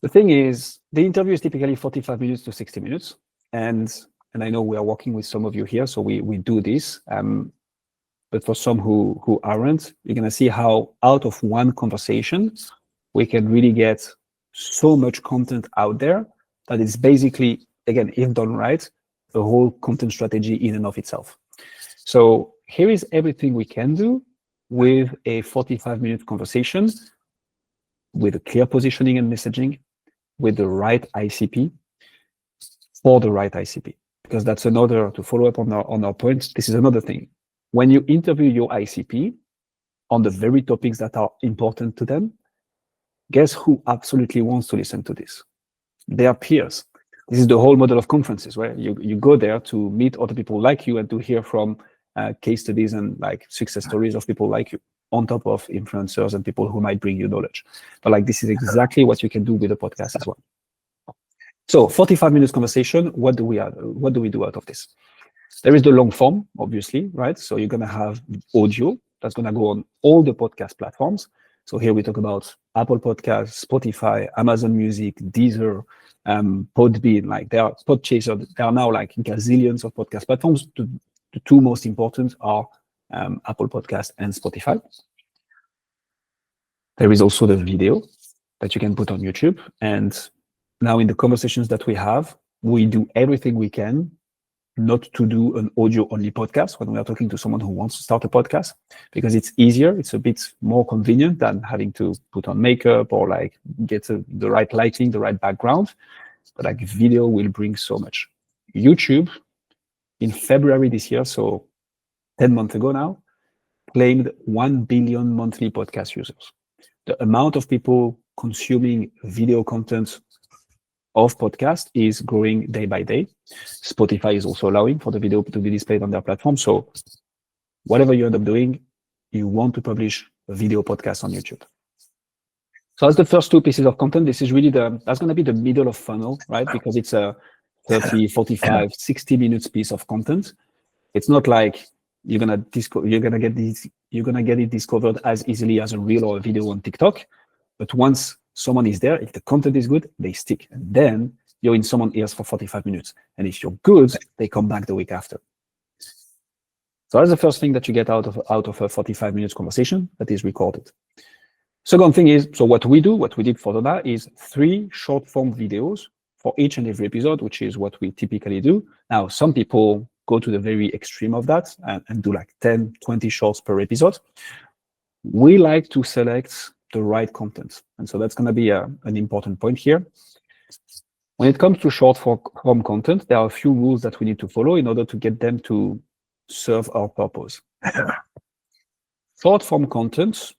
The thing is, the interview is typically 45 minutes to 60 minutes. And I know we are working with some of you here, so we do this. But for some who aren't, you're going to see how out of one conversation, we can really get so much content out there that it's basically, again, if done right, a whole content strategy in and of itself. So here is everything we can do with a 45-minute conversation, with a clear positioning and messaging, with the right ICP, for the right ICP. Because that's another, to follow up on our points, this is another thing. When you interview your ICP on the very topics that are important to them, guess who absolutely wants to listen to this? Their peers. This is the whole model of conferences, where you go there to meet other people like you and to hear from case studies and like success stories of people like you, on top of influencers and people who might bring you knowledge. But like, this is exactly what you can do with a podcast as well. So 45 minutes conversation, what do we do out of this? There is the long form, obviously, right? So you're going to have audio that's going to go on all the podcast platforms. So here we talk about Apple Podcasts, Spotify, Amazon Music, Deezer, Podbean, like they are Podchaser. There are now like gazillions of podcast platforms. The two most important are Apple Podcast and Spotify. There is also the video that you can put on YouTube. And now in the conversations that we have, we do everything we can not to do an audio-only podcast when we are talking to someone who wants to start a podcast, because it's easier, it's a bit more convenient than having to put on makeup or like get the right lighting, the right background. But like video will bring so much. YouTube, in February this year, so 10 months ago now, claimed 1 billion monthly podcast users. The amount of people consuming video content of podcast is growing day by day. Spotify is also allowing for the video to be displayed on their platform. So whatever you end up doing, you want to publish a video podcast on YouTube. So that's the first two pieces of content. This is really that's going to be the middle of funnel, right? Because it's a 30, 45, 60 minutes piece of content. It's not like you're gonna get it discovered as easily as a reel or a video on TikTok. But once someone is there, if the content is good, they stick. And then you're in someone's ears for 45 minutes. And if you're good, they come back the week after. So that's the first thing that you get out of a 45 minutes conversation that is recorded. Second thing is, so what we did for Donna is 3 short form videos for each and every episode, which is what we typically do. Now, some people go to the very extreme of that and do like 10, 20 shorts per episode. We like to select the right content. And so that's going to be an important point here. When it comes to short form content, there are a few rules that we need to follow in order to get them to serve our purpose. Short form content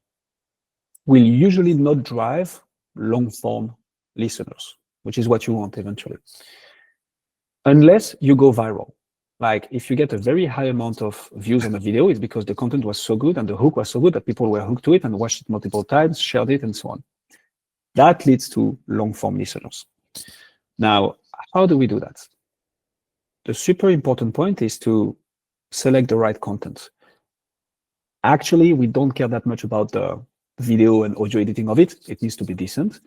will usually not drive long form listeners, which is what you want eventually. Unless you go viral. Like if you get a very high amount of views on a video, it's because the content was so good and the hook was so good that people were hooked to it and watched it multiple times, shared it, and so on. That leads to long-form listeners. Now, how do we do that? The super important point is to select the right content. Actually, we don't care that much about the video and audio editing of it. It needs to be decent.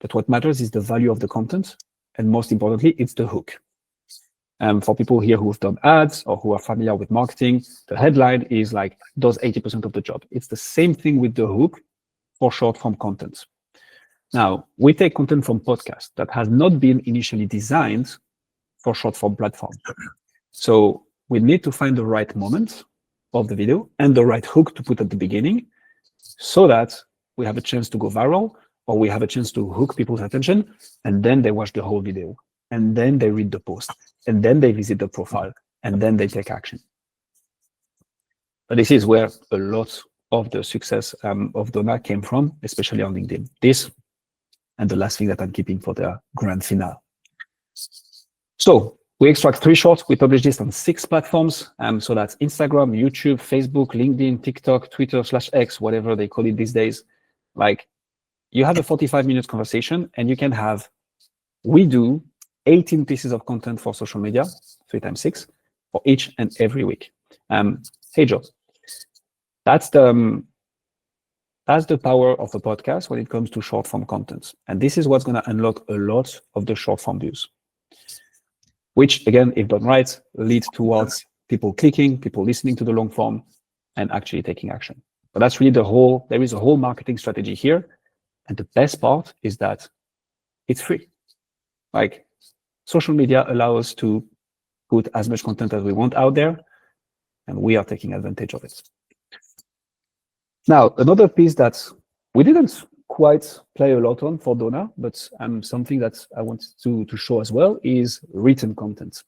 But what matters is the value of the content. And most importantly, it's the hook. For people here who've done ads or who are familiar with marketing, the headline is like, does 80% of the job. It's the same thing with the hook for short form content. Now, we take content from podcasts that has not been initially designed for short form platform. So we need to find the right moment of the video and the right hook to put at the beginning so that we have a chance to go viral or we have a chance to hook people's attention, and then they watch the whole video. And then they read the post, and then they visit the profile, and then they take action. But this is where a lot of the success of Donna came from, especially on LinkedIn. This, and the last thing that I'm keeping for the grand finale. So we extract 3 shorts. We publish this on 6 platforms. So that's Instagram, YouTube, Facebook, LinkedIn, TikTok, Twitter /X, whatever they call it these days. Like, you have a 45-minute conversation, and you can have, we do 18 pieces of content for social media, 3 times 6, for each and every week. Hey, Joe, that's the That's the power of a podcast when it comes to short form content. And this is what's going to unlock a lot of the short form views, which again, if done right, leads towards people clicking, people listening to the long form and actually taking action. But that's really there is a whole marketing strategy here. And the best part is that it's free. Like social media allow us to put as much content as we want out there, and we are taking advantage of it. Now, another piece that we didn't quite play a lot on for Donna, but something that I wanted to show as well is written content.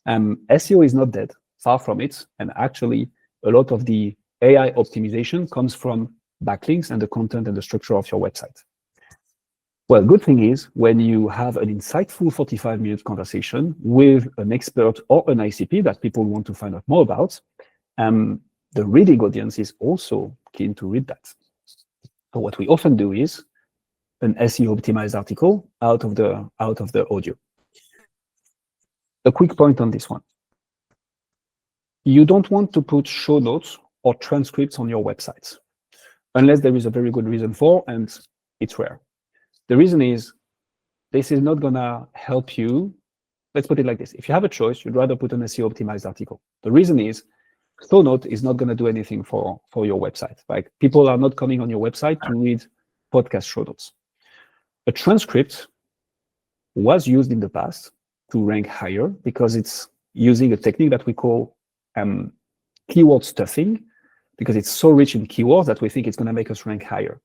SEO is not dead, far from it. And actually, a lot of the AI optimization comes from backlinks and the content and the structure of your website. Well, good thing is when you have an insightful 45-minute conversation with an expert or an ICP that people want to find out more about, the reading audience is also keen to read that. So what we often do is an SEO optimized article out of the audio. A quick point on this one. You don't want to put show notes or transcripts on your website unless there is a very good reason for, and it's rare. The reason is this is not gonna help you. Let's put it like this. If you have a choice, you'd rather put an SEO optimized article. The reason is show note is not going to do anything for your website. Like people are not coming on your website to read podcast show notes. A transcript was used in the past to rank higher because it's using a technique that we call keyword stuffing, because it's so rich in keywords that we think it's going to make us rank higher.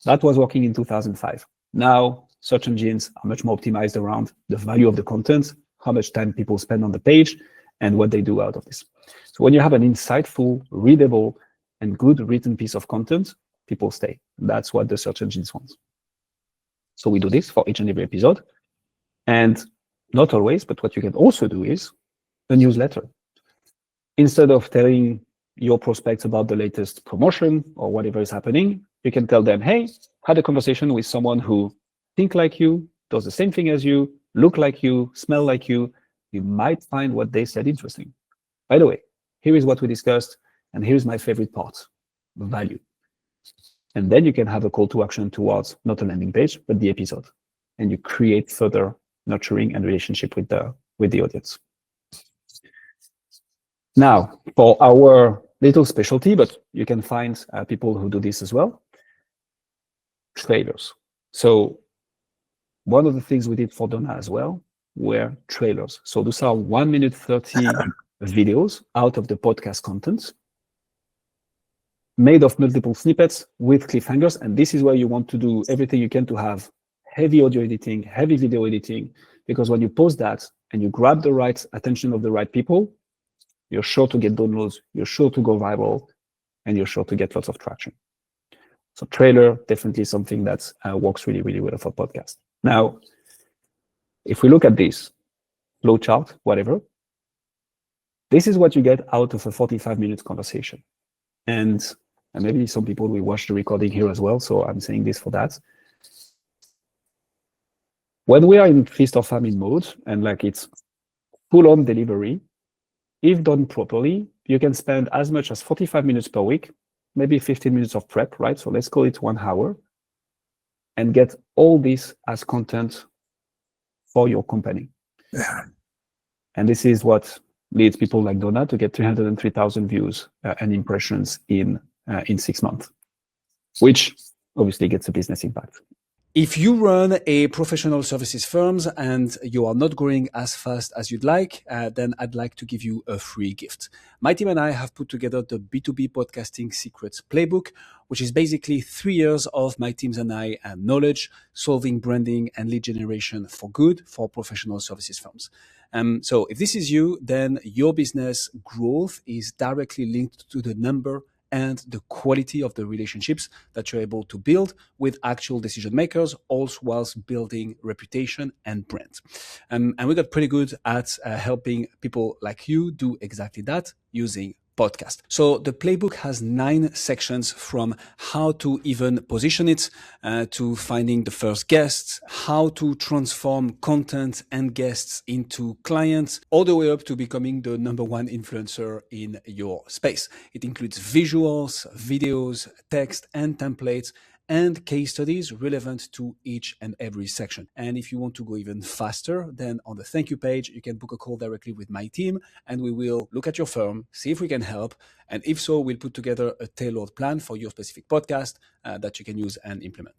That was working in 2005. Now, search engines are much more optimized around the value of the content, how much time people spend on the page, and what they do out of this. So when you have an insightful, readable, and good written piece of content, people stay. That's what the search engines want. So we do this for each and every episode. And not always, but what you can also do is a newsletter. Instead of telling your prospects about the latest promotion or whatever is happening, you can tell them, hey, had a conversation with someone who think like you, does the same thing as you, look like you, smell like you. You might find what they said interesting. By the way, here is what we discussed, and here's my favorite part, value. And then you can have a call to action towards not a landing page, but the episode. And you create further nurturing and relationship with the audience. Now, for our little specialty, but you can find people who do this as well, trailers. So one of the things we did for Donna as well were trailers. So those are 1 minute 30 videos out of the podcast content made of multiple snippets with cliffhangers. And this is where you want to do everything you can to have heavy audio editing, heavy video editing, because when you post that and you grab the right attention of the right people, you're sure to get downloads, you're sure to go viral, and you're sure to get lots of traction. So trailer, definitely something that works really, really well for podcast. Now, if we look at this flow chart, whatever, this is what you get out of a 45-minute conversation. And maybe some people will watch the recording here as well, so I'm saying this for that. When we are in feast or famine mode, and like it's full-on delivery, if done properly, you can spend as much as 45 minutes per week, maybe 15 minutes of prep, right? So let's call it 1 hour, and get all this as content for your company. Yeah. And this is what leads people like Donna to get 303,000 views and impressions in 6 months, which obviously gets a business impact. If you run a professional services firm and you are not growing as fast as you'd like, then I'd like to give you a free gift. My team and I have put together the B2B Podcasting Secrets Playbook, which is basically 3 years of my teams and I knowledge, solving branding and lead generation for good for professional services firms. So if this is you, then your business growth is directly linked to the number and the quality of the relationships that you're able to build with actual decision makers, also whilst building reputation and brand. And we got pretty good at helping people like you do exactly that using podcast. So the playbook has 9 sections, from how to even position it, to finding the first guests, how to transform content and guests into clients, all the way up to becoming the #1 influencer in your space. It includes visuals, videos, text, and templates, and case studies relevant to each and every section. And if you want to go even faster, then on the thank you page, you can book a call directly with my team, and we will look at your firm, see if we can help. And if so, we'll put together a tailored plan for your specific podcast that you can use and implement.